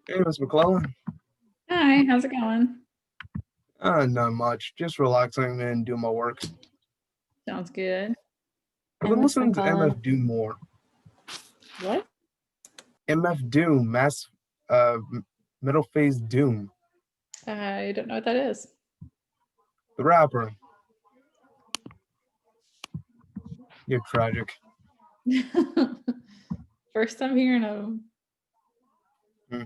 Hey, Miss McClellan. Hi, how's it going? Not much. Just relaxing and doing my work. Sounds good. I've And been Miss listening to McClellan, MF Doom more. what? MF Doom, Middle Phase Doom, I don't know what that is. the rapper. You're tragic. First time hearing of him. Hmm.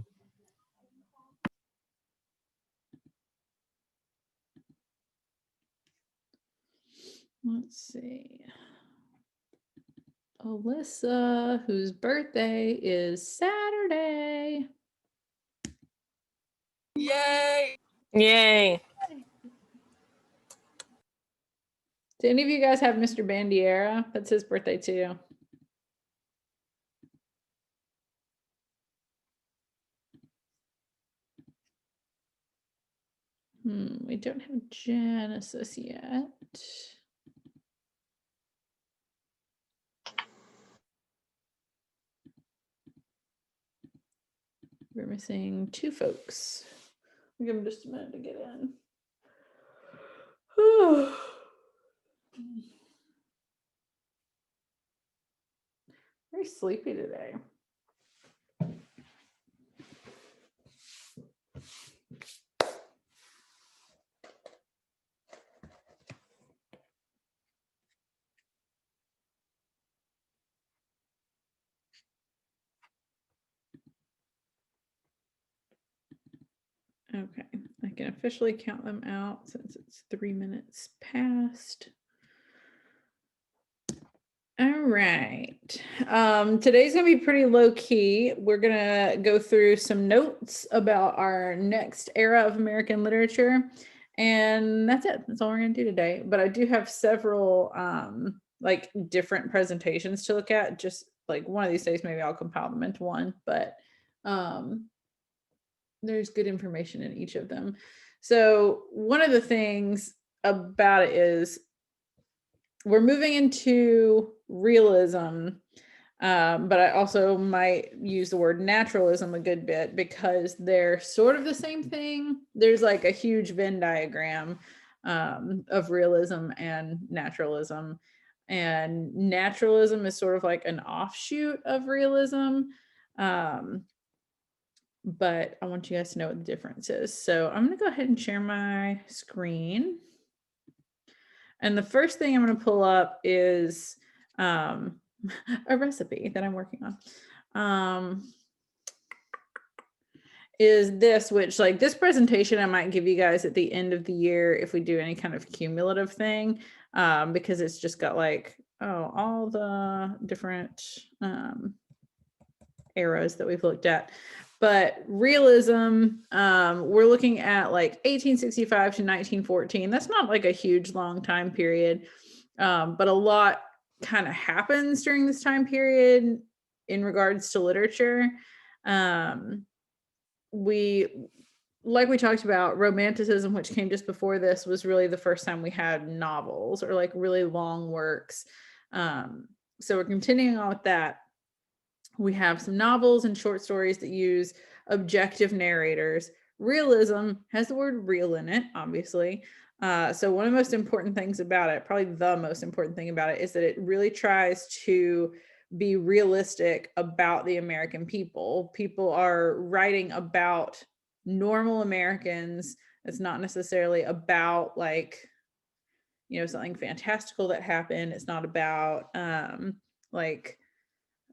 Let's see. Alyssa, whose birthday is Saturday. Yay! Yay! Do any of you guys have Mr. Bandiera? That's his birthday too. We don't have Genesis yet. We're missing two folks. We'll give them just a minute to get in. Very sleepy today. Okay, I can officially count them out since it's 3 minutes past. All right. Today's gonna be pretty low key. We're gonna go through some notes about our next era of American literature, and that's it. That's all we're gonna do today. But I do have several like different presentations to look at. Just like one of these days, maybe I'll compile them into one. But there's good information in each of them. So one of the things about it is we're moving into realism, but I also might use the word naturalism a good bit because they're sort of the same thing. There's like a huge Venn diagram of realism and naturalism. And naturalism is sort of like an offshoot of realism. But I want you guys to know what the difference is. So I'm going to go ahead and share my screen. And the first thing I'm going to pull up is a recipe that I'm working on. Is this, which like this presentation I might give you guys at the end of the year if we do any kind of cumulative thing, because it's just got like, all the different eras that we've looked at. But realism, we're looking at like 1865 to 1914. That's not like a huge long time period, but a lot kind of happens during this time period in regards to literature. We talked about Romanticism, which came just before this, was really the first time we had novels or like really long works. So we're continuing on with that. We have some novels and short stories that use objective narrators. Realism has the word real in it, obviously. So one of the most important things about it, probably the most important thing about it, is that it really tries to be realistic about the American people. People are writing about normal Americans. It's not necessarily about like, something fantastical that happened. It's not about like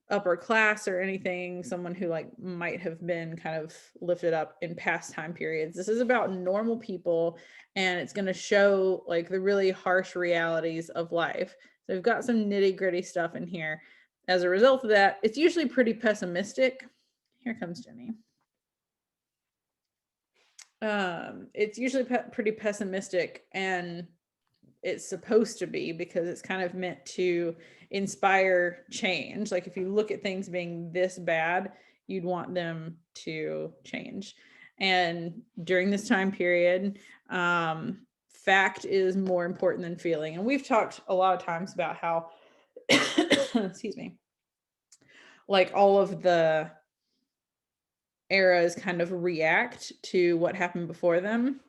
upper class or anything, someone who like might have been kind of lifted up in past time periods. This is about normal people, and it's going to show like the really harsh realities of life. So we've got some nitty-gritty stuff in here. As a result of that, it's usually pretty pessimistic. Here comes Jenny. It's usually pretty pessimistic, and it's supposed to be because it's kind of meant to inspire change. Like if you look at things being this bad, you'd want them to change. And during this time period, fact is more important than feeling. And we've talked a lot of times about how, excuse me, like all of the eras kind of react to what happened before them.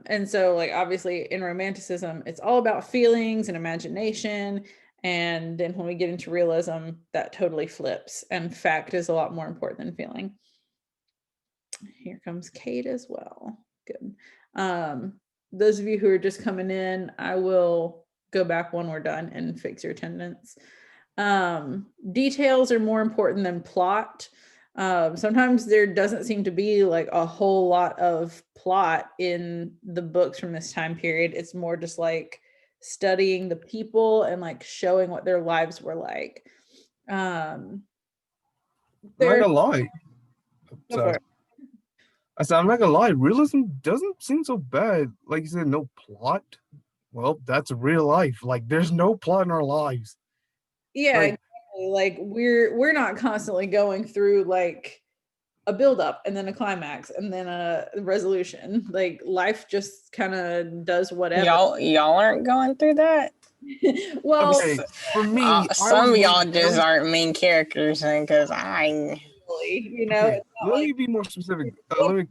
And so like obviously in romanticism, it's all about feelings and imagination. And then when we get into realism, that totally flips, and fact is a lot more important than feeling. Here comes Kate as well. Good. Those of you who are just coming in, I will go back when we're done and fix your attendance. Details are more important than plot. Sometimes there doesn't seem to be like a whole lot of plot in the books from this time period. It's more just like studying the people and like showing what their lives were like. I'm not gonna lie. Sorry. I said, I'm not gonna lie, realism doesn't seem so bad. Like you said, no plot. Well, that's real life. Like, there's no plot in our lives. Yeah, Like, exactly. Like we're not constantly going through like a buildup and then a climax and then a resolution. Like life just kind of does whatever. Y'all aren't going through that. Well, okay, for me, Some of y'all just aren't main characters, and because you know, okay, let me be more specific. Let me point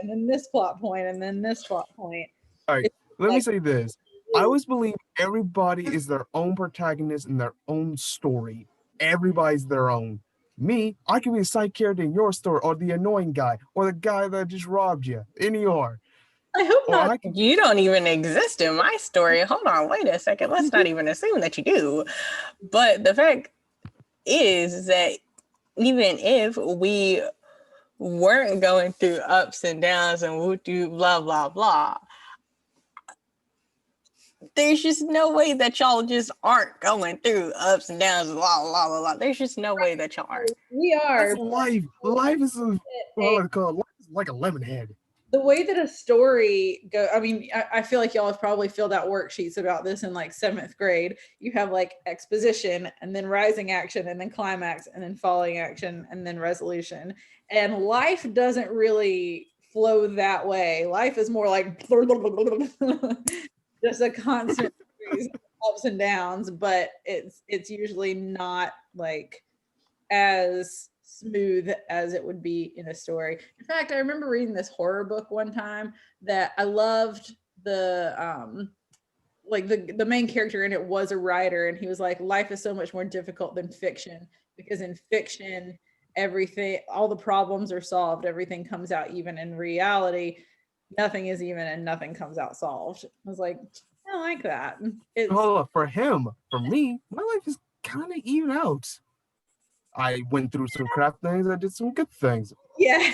and then this plot point and then this plot point. All right, let me say this. I Ooh. always believe everybody is their own protagonist in their own story. Everybody's their own. Me, I can be a side character in your story, or the annoying guy, or the guy that just robbed you in your. I hope Or not. I can, you don't even exist in my story. Hold on, wait a second. Let's not even assume that you do. But the fact is that even if we weren't going through ups and downs and woo-doo, blah, blah, blah, there's just no way that y'all just aren't going through ups and downs, blah, blah, blah, blah. There's just no way that y'all aren't. We are. that's life. Life is a, what I call it, life is like a lemon head. The way that a story go, I mean, I feel like y'all have probably filled out worksheets about this in like 7th grade. You have like exposition and then rising action and then climax and then falling action and then resolution. And life doesn't really flow that way. Life is more like just a constant series of ups and downs, but it's usually not like as smooth as it would be in a story. In fact, I remember reading this horror book one time that I loved. The like the main character in it was a writer, and he was like, life is so much more difficult than fiction, because in fiction everything, all the problems are solved, everything comes out even. In reality, nothing is even and nothing comes out solved. I was like, I like that. It's Hold up, for him, for me, my life is kind of even out. I went through some crap things. I did some good things. yeah.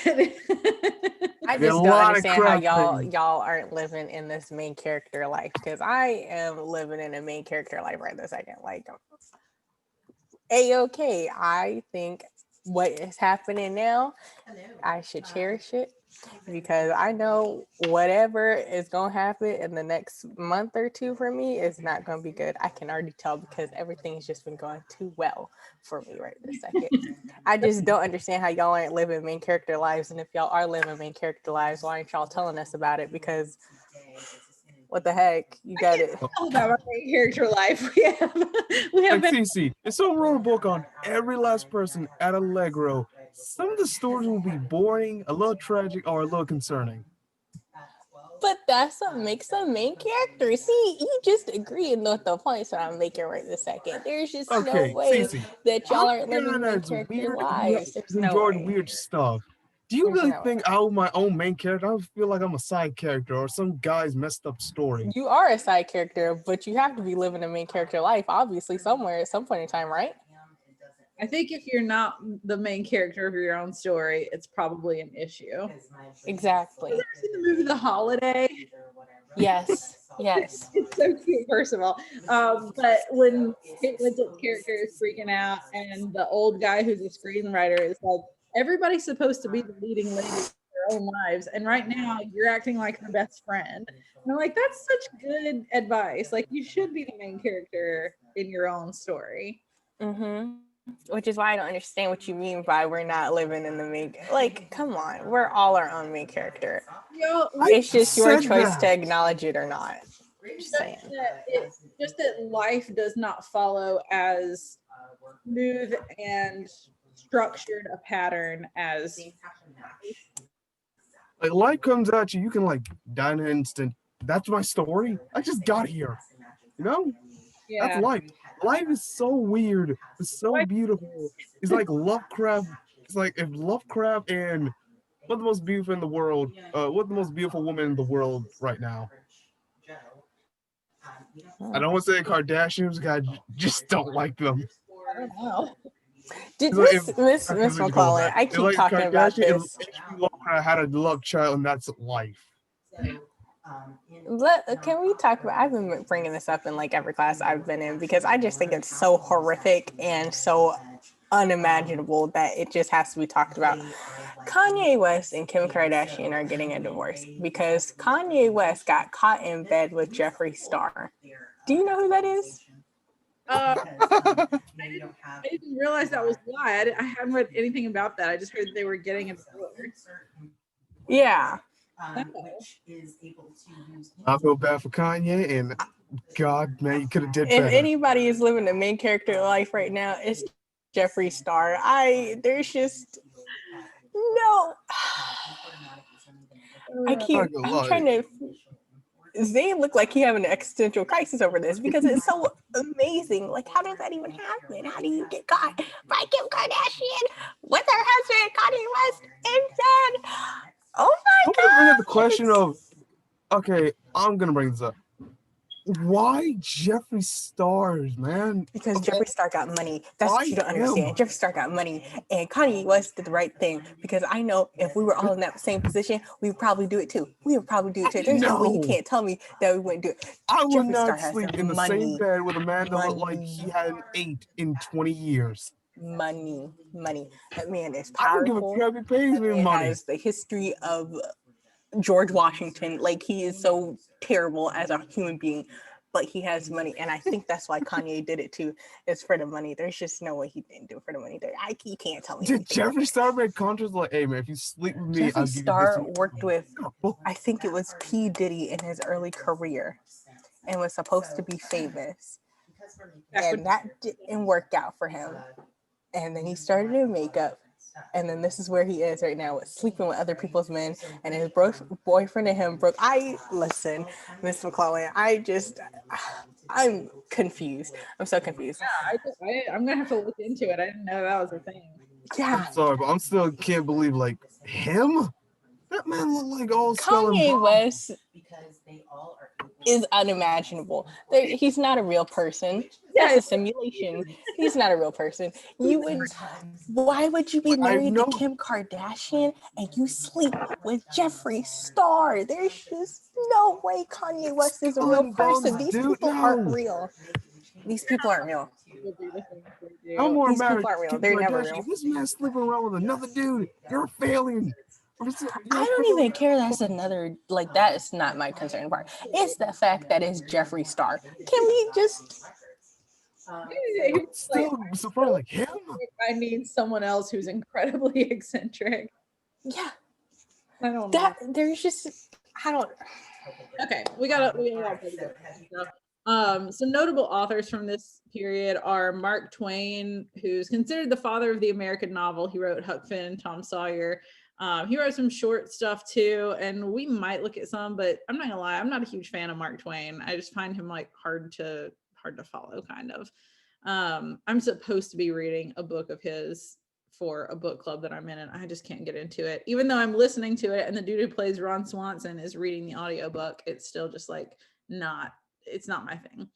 I did a just don't lot of understand how crap things. y'all aren't living in this main character life, because I am living in a main character life right this second. Like, A-okay. I think what is happening now, I should cherish it, because I know whatever is going to happen in the next month or two for me is not going to be good. I can already tell, because everything's just been going too well for me right this second. I just don't understand how y'all aren't living main character lives. And if y'all are living main character lives, why aren't y'all telling us about it? Because what the heck, you got it. All about our main character life. We have Like CC, if someone wrote a book on every last person at Allegro, some of the stories will be boring, a little tragic, or a little concerning. But that's what makes a main character. See, you just agreeing with the points that I'm making right this second. There's just no way Cece, that y'all I'm aren't living main that's character weird. lives. There's no Enjoyed way. weird stuff. Do you There's really no think I was my own main character? I feel like I'm a side character or some guy's messed up story. You are a side character, but you have to be living a main character life, obviously, somewhere at some point in time, right? I think if you're not the main character of your own story, it's probably an issue. Exactly. Have you ever seen the movie The Holiday? Yes. Yes. It's so cute, first of all. But when Kate Winslet's character is freaking out, and the old guy who's a screenwriter is like, everybody's supposed to be the leading lady of their own lives, and right now you're acting like her best friend. And I'm like, that's such good advice. Like, you should be the main character in your own story. Mm-hmm. Which is why I don't understand what you mean by we're not living in the main. Like, come on, we're all our own main character. Yo, It's just your choice that. to acknowledge it or not. Just saying. Just that life does not follow as smooth and structured a pattern as Like life comes at you, you can like die in an instant. That's my story. I just got here. You know? That's yeah. life. Life is so weird. It's so beautiful. It's like Lovecraft. It's like if Lovecraft and what the most beautiful in the world, what the most beautiful woman in the world right now. I don't want to say Kardashians, I just don't like them. I don't know. Did It's like Miss McClellan, I keep like talking about Kardashian and this. H.P. Lovecraft had a love child, and that's life. Can we talk about, I've been bringing this up in like every class I've been in because I just think it's so horrific and so unimaginable that it just has to be talked about. Kanye West and Kim Kardashian are getting a divorce because Kanye West got caught in bed with Jeffree Star. Do you know who that is? I didn't realize that was why. I hadn't read anything about that. I just heard they were getting a divorce. Yeah. I feel bad for Kanye, and God, man, you could have did If better. anybody is living the main character life right now, it's Jeffree Star. There's just no. I'm trying to. Zayn looked like he having an existential crisis over this because it's so amazing. Like, how does that even happen? How do you get caught by Kim Kardashian with her husband, Kanye West, and then, oh my I'm gonna bring up the God! question of, okay, I'm gonna bring this up. Why Jeffree Stars, man? Because Jeffree Star got money. That's what you don't understand. Jeffree Star got money, and Kanye West did the right thing. Because I know if we were all in that same position, we would probably do it too. We would probably do it too. There's no way you can't tell me that we wouldn't do it. I would Jeffree not Star sleep has in the same money. bed with a man that looked like he hadn't ate in 20 years. Money. That man is I don't give a powerful. crap. He pays me He money. has the history of George Washington. Like, he is so terrible as a human being, but he has money, and I think that's why Kanye did it too. It's for the money. There's just no way he didn't do it for the money. You can't tell me. Did Jeffree Star make contracts like, hey man, if you sleep with me, I'll Jeffree give Star you this? worked with, I think it was P. Diddy in his early career, and was supposed to be famous, and that didn't work out for him. And then he started in makeup. And then this is where he is right now, with sleeping with other people's men, and his boyfriend and him broke. Listen, Miss McClellan, I'm confused. I'm so confused. Yeah, I'm gonna have to look into it. I didn't know that was a thing. Yeah. I'm sorry, but I'm still can't believe like him. That man looked like all skull and Kanye bones. West is unimaginable. He's not a real person. That's a simulation. He's not a real person. Why would you be married to Kim Kardashian and you sleep with Jeffree Star? There's just no way Kanye West is a real person. These people aren't real. These people aren't real. I'm more These married people aren't real. to They're never Kardashian. real. This man's sleeping around with another dude. You're failing. I don't even care. That's another, like, that is not my concern part. It's the fact that it's Jeffree Star. Can we just still surprised like him? I need someone else who's incredibly eccentric. Yeah. I don't know. There's just, I don't. Okay, we gotta some notable authors from this period are Mark Twain, who's considered the father of the American novel. He wrote Huck Finn and Tom Sawyer. He wrote some short stuff too, and we might look at some, but I'm not gonna lie, I'm not a huge fan of Mark Twain. I just find him like hard to follow, kind of. I'm supposed to be reading a book of his for a book club that I'm in, and I just can't get into it. Even though I'm listening to it and the dude who plays Ron Swanson is reading the audiobook, it's still just like it's not my thing.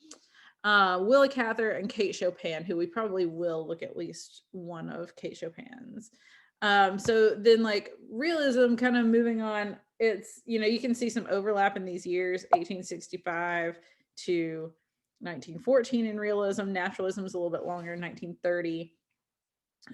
Willa Cather and Kate Chopin, who we probably will look at least one of Kate Chopin's. So then like realism, kind of moving on, it's, you can see some overlap in these years, 1865 to 1914 in realism. Naturalism is a little bit longer, 1930.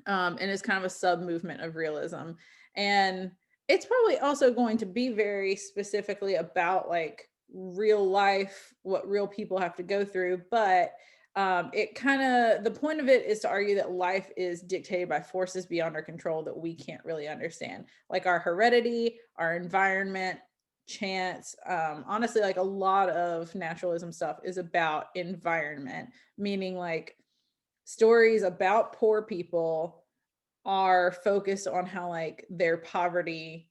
And it's kind of a sub movement of realism. And it's probably also going to be very specifically about like real life, what real people have to go through. But the point of it is to argue that life is dictated by forces beyond our control that we can't really understand, like our heredity, our environment, chance. Honestly, like a lot of naturalism stuff is about environment, meaning like stories about poor people are focused on how like their poverty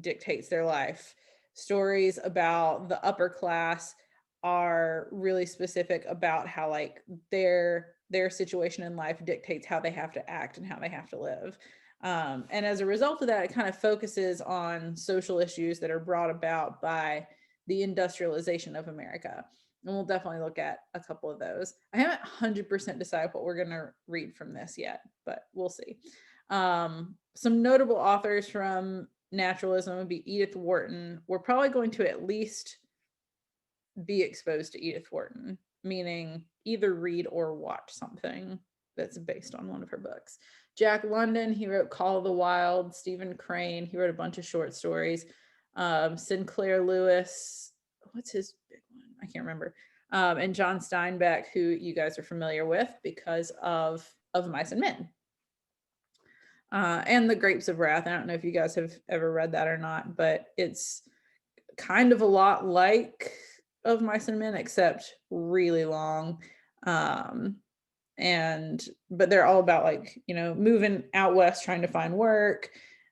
dictates their life. Stories about the upper class are really specific about how like their situation in life dictates how they have to act and how they have to live. And as a result of that, it kind of focuses on social issues that are brought about by the industrialization of America. And we'll definitely look at a couple of those. I haven't 100% decided what we're going to read from this yet, but we'll see. Some notable authors from naturalism would be Edith Wharton. We're probably going to at least be exposed to Edith Wharton, meaning either read or watch something that's based on one of her books. Jack London, he wrote Call of the Wild. Stephen Crane, he wrote a bunch of short stories. Sinclair Lewis, what's his big one? I can't remember. And John Steinbeck, who you guys are familiar with because of Mice and Men. And The Grapes of Wrath. I don't know if you guys have ever read that or not, but it's kind of a lot like Of Mice and Men, except really long. But they're all about like, you know, moving out west, trying to find work.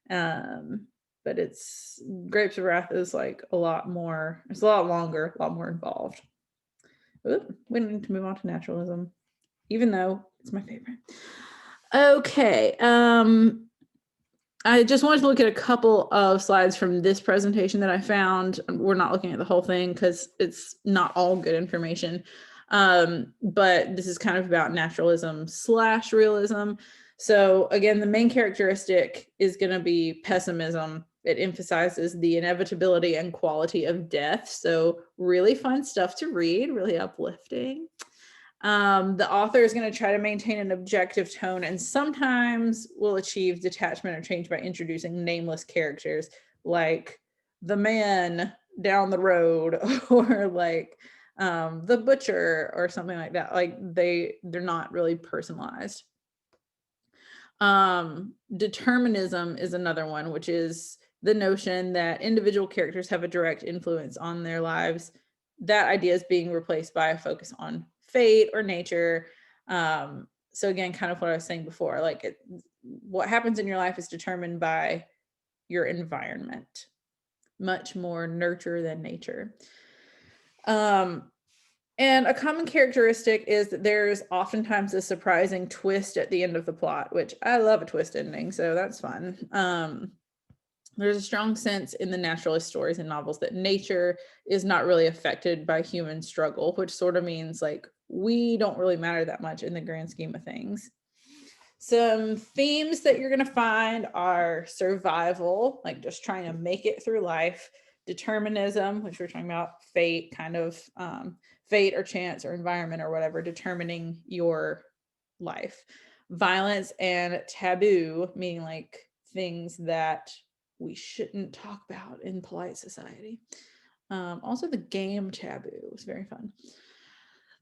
But it's Grapes of Wrath is like a lot more, it's a lot longer, a lot more involved. Ooh, we need to move on to naturalism, even though it's my favorite. Okay. I just wanted to look at a couple of slides from this presentation that I found. We're not looking at the whole thing because it's not all good information. But this is kind of about naturalism / realism. So again, the main characteristic is going to be pessimism. It emphasizes the inevitability and quality of death. So really fun stuff to read, really uplifting. The author is going to try to maintain an objective tone and sometimes will achieve detachment or change by introducing nameless characters like the man down the road or like the butcher or something like that. Like they're not really personalized. Determinism is another one, which is the notion that individual characters have a direct influence on their lives. That idea is being replaced by a focus on fate or nature. So again, kind of what I was saying before, like what happens in your life is determined by your environment, much more nurture than nature. And a common characteristic is that there's oftentimes a surprising twist at the end of the plot, which I love a twist ending, so that's fun. There's a strong sense in the naturalist stories and novels that nature is not really affected by human struggle, which sort of means like we don't really matter that much in the grand scheme of things. Some themes that you're going to find are survival, like just trying to make it through life, determinism, which we're talking about fate, kind of fate or chance or environment or whatever, determining your life, violence and taboo, meaning like things that we shouldn't talk about in polite society. Also the game taboo was very fun.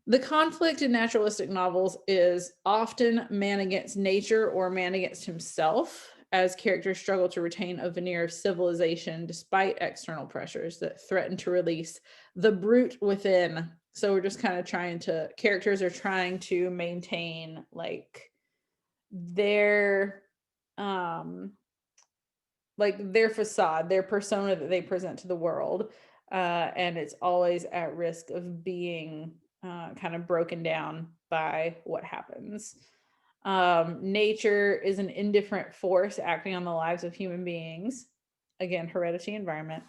The conflict in naturalistic novels is often man against nature or man against himself, as characters struggle to retain a veneer of civilization despite external pressures that threaten to release the brute within. So we're just kind of characters are trying to maintain like their facade, their persona that they present to the world. And it's always at risk of being kind of broken down by what happens. Nature is an indifferent force acting on the lives of human beings. Again, heredity, environment.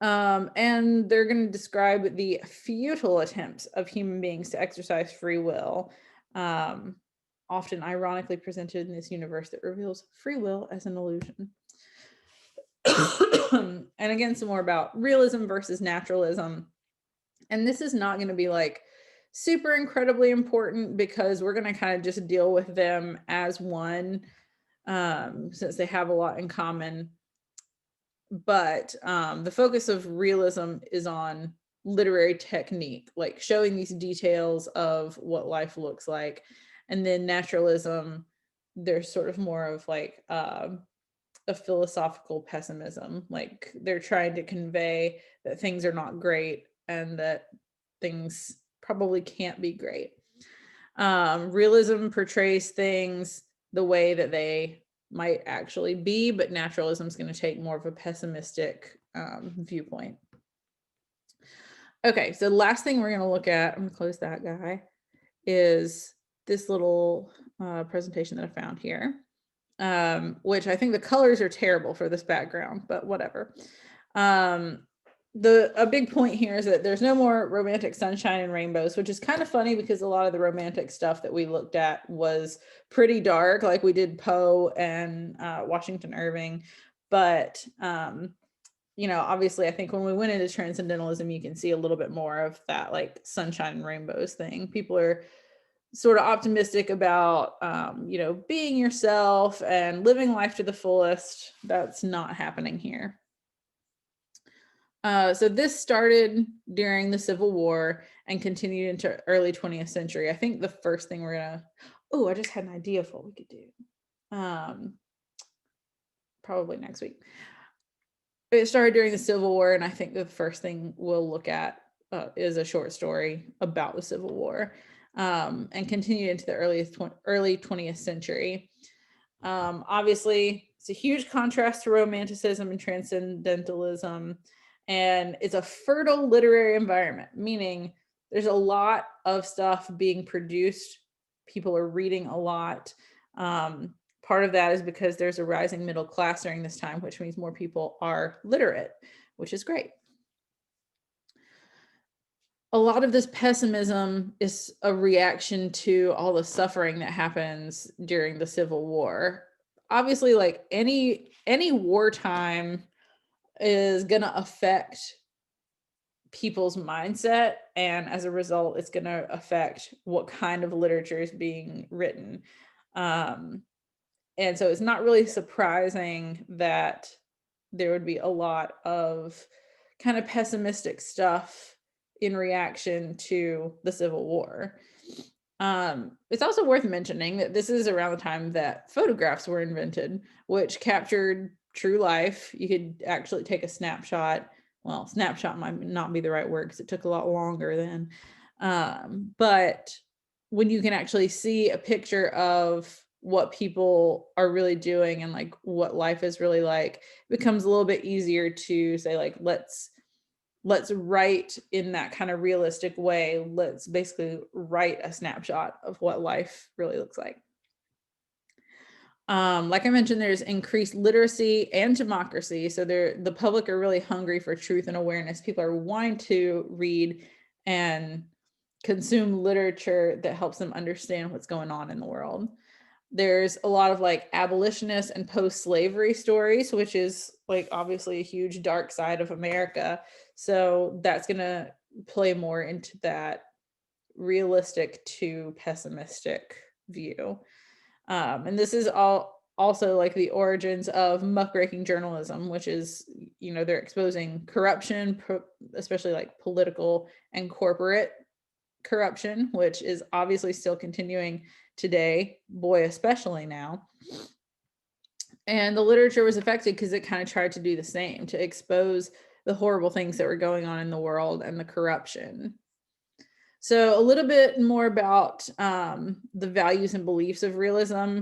And they're going to describe the futile attempts of human beings to exercise free will, often ironically presented in this universe that reveals free will as an illusion. And again, some more about realism versus naturalism. And this is not going to be like super incredibly important because we're going to kind of just deal with them as one, since they have a lot in common. But the focus of realism is on literary technique, like showing these details of what life looks like. And then naturalism, there's sort of more of like of philosophical pessimism. Like they're trying to convey that things are not great and that things probably can't be great. Realism portrays things the way that they might actually be, but naturalism is going to take more of a pessimistic viewpoint. Okay, so the last thing we're going to look at, I'm going to close that guy, is this little presentation that I found here, which I think the colors are terrible for this background, but whatever. A big point here is that there's no more romantic sunshine and rainbows, which is kind of funny because a lot of the romantic stuff that we looked at was pretty dark, like we did Poe and Washington Irving. But you know, obviously I think when we went into transcendentalism, you can see a little bit more of that like sunshine and rainbows thing. People are sort of optimistic about you know, being yourself and living life to the fullest. That's not happening here. So this started during the Civil War and continued into early 20th century. I think the first thing we're gonna, oh, I just had an idea of what we could do. Probably next week. It started during the Civil War, and I think the first thing we'll look at is a short story about the Civil War, and continued into the early 20th century. Obviously, it's a huge contrast to Romanticism and Transcendentalism, and it's a fertile literary environment, meaning there's a lot of stuff being produced. People are reading a lot. Part of that is because there's a rising middle class during this time, which means more people are literate, which is great. A lot of this pessimism is a reaction to all the suffering that happens during the Civil War. Obviously, like any wartime is going to affect people's mindset, and as a result, it's going to affect what kind of literature is being written. And so it's not really surprising that there would be a lot of kind of pessimistic stuff in reaction to the Civil War. It's also worth mentioning that this is around the time that photographs were invented, which captured true life. You could actually take a snapshot. Well, snapshot might not be the right word because it took a lot longer then. But when you can actually see a picture of what people are really doing and like what life is really like, it becomes a little bit easier to say like, let's write in that kind of realistic way. Let's basically write a snapshot of what life really looks like. Like I mentioned, there's increased literacy and democracy. So the public are really hungry for truth and awareness. People are wanting to read and consume literature that helps them understand what's going on in the world. There's a lot of like abolitionist and post-slavery stories, which is like obviously a huge dark side of America. So that's going to play more into that realistic to pessimistic view. And this is also like the origins of muckraking journalism, which is, you know, they're exposing corruption, especially like political and corporate corruption, which is obviously still continuing today, boy, especially now. And the literature was affected because it kind of tried to do the same, to expose the horrible things that were going on in the world and the corruption. So a little bit more about the values and beliefs of realism.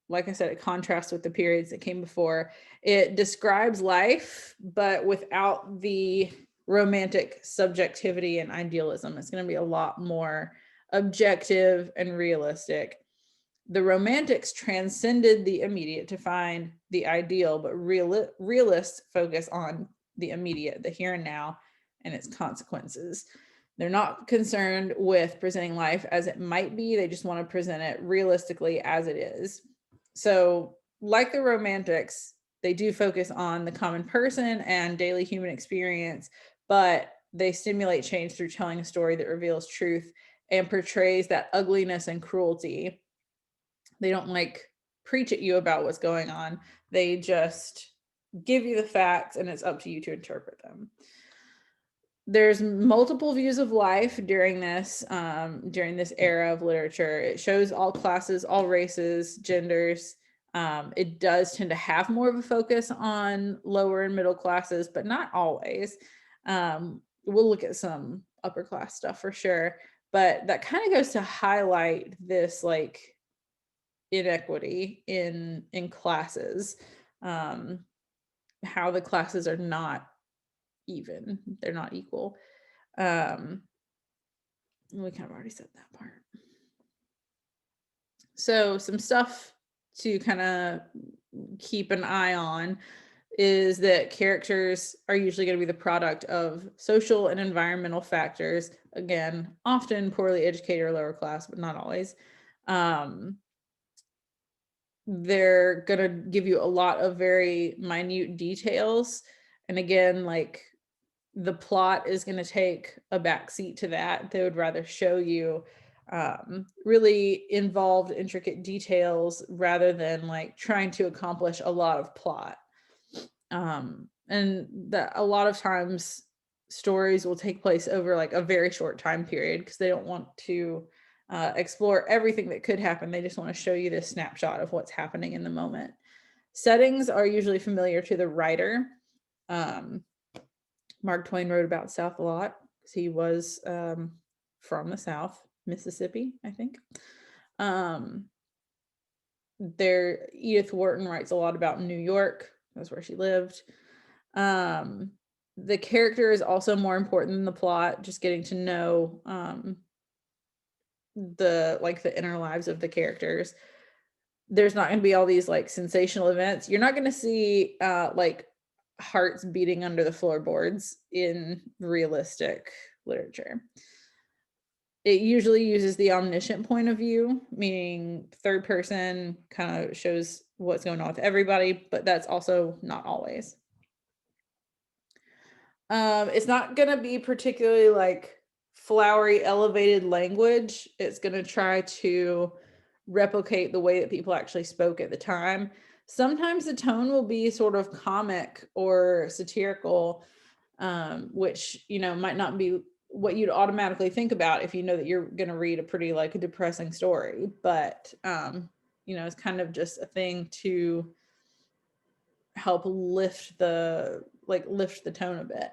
Like I said, it contrasts with the periods that came before. It describes life, but without the romantic subjectivity and idealism. It's going to be a lot more objective and realistic. The romantics transcended the immediate to find the ideal, but realists focus on the immediate, the here and now, and its consequences. They're not concerned with presenting life as it might be. They just want to present it realistically as it is. So, like the romantics, they do focus on the common person and daily human experience, but they stimulate change through telling a story that reveals truth and portrays that ugliness and cruelty. They don't like preach at you about what's going on. They just give you the facts and it's up to you to interpret them. There's multiple views of life during this era of literature. It shows all classes, all races, genders. It does tend to have more of a focus on lower and middle classes, but not always. We'll look at some upper class stuff for sure, but that kind of goes to highlight this like inequity in classes, how the classes are not even, they're not equal. We kind of already said that part. So some stuff to kind of keep an eye on is that characters are usually going to be the product of social and environmental factors. Again, often poorly educated or lower class, but not always. They're going to give you a lot of very minute details. And again, like the plot is going to take a backseat to that. They would rather show you really involved, intricate details rather than like trying to accomplish a lot of plot. And that a lot of times stories will take place over like a very short time period because they don't want to explore everything that could happen. They just want to show you this snapshot of what's happening in the moment. Settings are usually familiar to the writer. Mark Twain wrote about South a lot because he was from the South, Mississippi, I think. Edith Wharton writes a lot about New York. That's where she lived. The character is also more important than the plot, just getting to know the inner lives of the characters. There's not going to be all these like sensational events. You're not going to see like hearts beating under the floorboards in realistic literature. It usually uses the omniscient point of view, meaning third person kind of shows what's going on with everybody, but that's also not always. It's not going to be particularly like flowery, elevated language. It's going to try to replicate the way that people actually spoke at the time. Sometimes the tone will be sort of comic or satirical, which, you know, might not be what you'd automatically think about if you know that you're going to read a pretty like a depressing story. But, you know, it's kind of just a thing to help lift the tone a bit.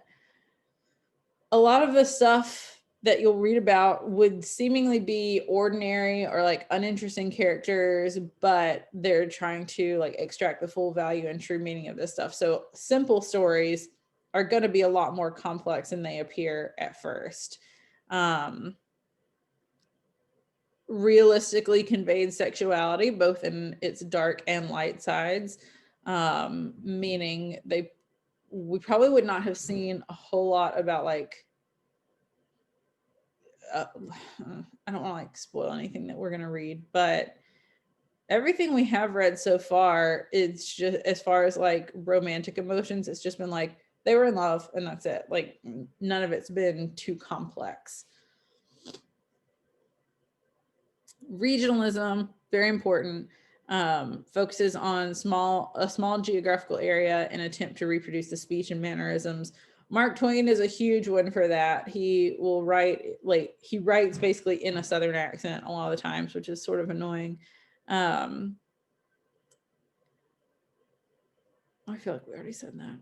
A lot of the stuff that you'll read about would seemingly be ordinary or like uninteresting characters, but they're trying to like extract the full value and true meaning of this stuff. So simple stories are going to be a lot more complex than they appear at first. Realistically conveyed sexuality, both in its dark and light sides, meaning we probably would not have seen a whole lot about like I don't want to like spoil anything that we're going to read, but everything we have read so far, it's just as far as like romantic emotions, it's just been like they were in love and that's it. Like none of it's been too complex. Regionalism, very important. Focuses on a small geographical area in an attempt to reproduce the speech and mannerisms. Mark Twain is a huge one for that. He will he writes basically in a Southern accent a lot of the times, which is sort of annoying. I feel like we already said that.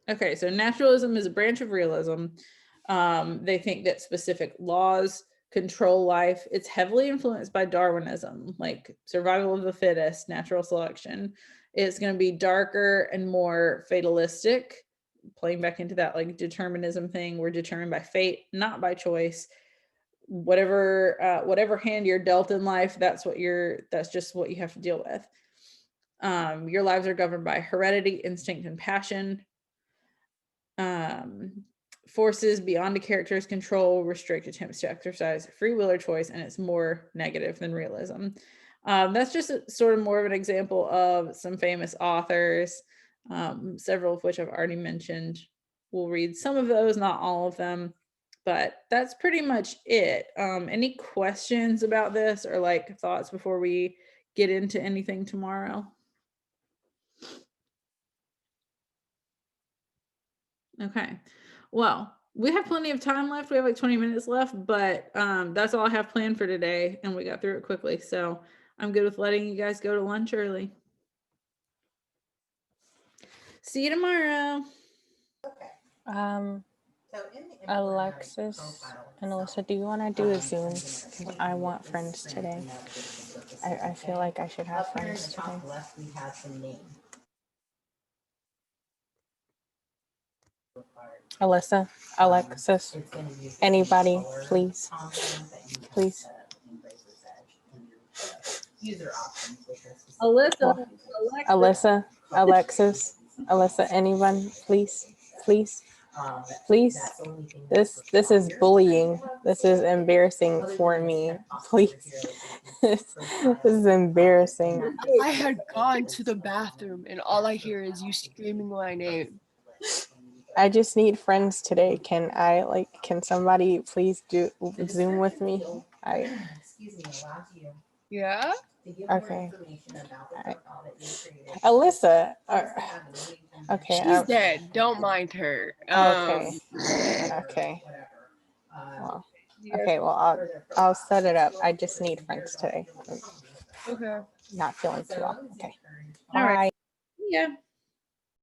Okay, so naturalism is a branch of realism. They think that specific laws control life. It's heavily influenced by Darwinism, like survival of the fittest, natural selection. It's going to be darker and more fatalistic, playing back into that like determinism thing. We're determined by fate, not by choice. Whatever hand you're dealt in life, that's just what you have to deal with. Your lives are governed by heredity, instinct, and passion. Forces beyond a character's control restrict attempts to exercise free will or choice, and it's more negative than realism. That's just sort of more of an example of some famous authors, several of which I've already mentioned. We'll read some of those, not all of them, but that's pretty much it. Any questions about this or like thoughts before we get into anything tomorrow? Okay. Well, we have plenty of time left. We have like 20 minutes left, but that's all I have planned for today, and we got through it quickly. So I'm good with letting you guys go to lunch early. See you tomorrow. Alexis and Alyssa, do you want to do a Zoom? 'Cause I want friends today. I feel like I should have friends today. Alyssa, Alexis, anybody, please, please. Alyssa, Alyssa, Alexis, Alyssa, anyone, please, please, please. This is bullying. This is embarrassing for me. Please. This is embarrassing. I had gone to the bathroom and all I hear is you screaming my name. I just need friends today. Can somebody please do Zoom with me? Yeah? Okay. Alyssa. Okay. She's dead. Don't mind her. Okay. Okay. Well, okay. Well, I'll set it up. I just need friends today. Okay. Not feeling too well. Okay. All right. Bye. Yeah.